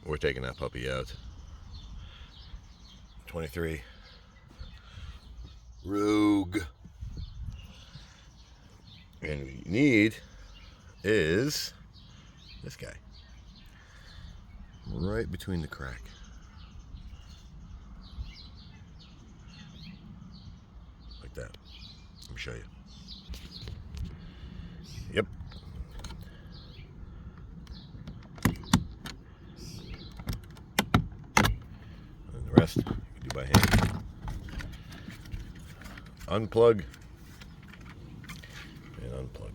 we're taking that puppy out. 23 Rogue. And what you need is this guy. Right between the crack. Like that. Let me show you. Yep. And the rest you can do by hand. Unplug and unplug.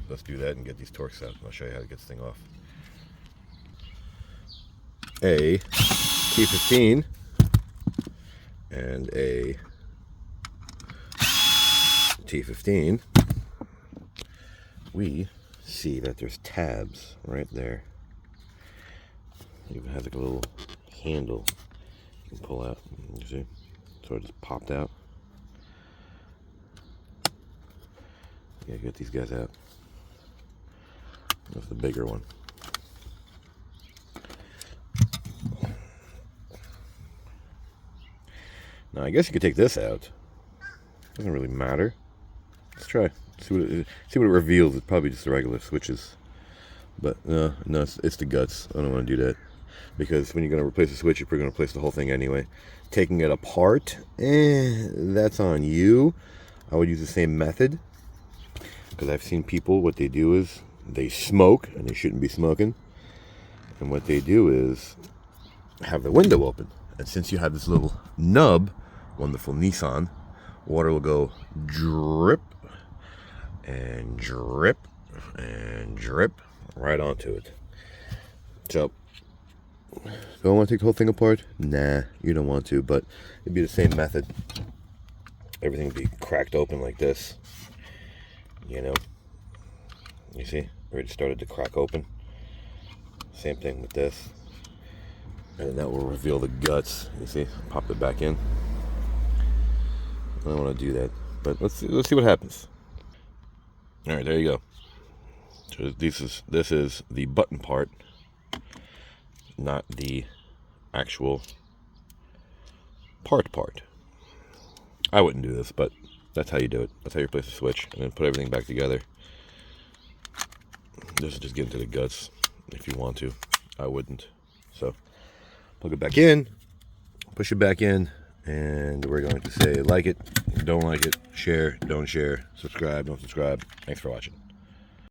Let's do that and get these Torx out, and I'll show you how to get this thing off. A T15 and a T15, we see that there's tabs right there. It even has like a little handle you can pull out. You see? So it just popped out. You gotta get these guys out. That's the bigger one. Now I guess you could take this out. Doesn't really matter. Let's try. See what it reveals. It's probably just the regular switches. But no, it's the guts. I don't want to do that. Because when you're going to replace the switch, you're going to replace the whole thing anyway. Taking it apart, that's on you. I would use the same method. Because I've seen people, what they do is they smoke, and they shouldn't be smoking. And what they do is have the window open. And since you have this little nub, wonderful Nissan, water will go drip and drip and drip right onto it. So, do I want to take the whole thing apart? Nah, you don't want to, but it'd be the same method. Everything would be cracked open like this. You know, you see, already started to crack open. Same thing with this. And that will reveal the guts. You see, pop it back in. I don't want to do that, but let's see what happens. All right, there you go. So this is the button part, not the actual part. I wouldn't do this, but that's how you do it. That's how you replace the switch, and then put everything back together. This is just getting to the guts if you want to. I wouldn't. So plug it back in, push it back in, and we're going to say like it, don't like it, share, don't share, subscribe, don't subscribe. Thanks for watching.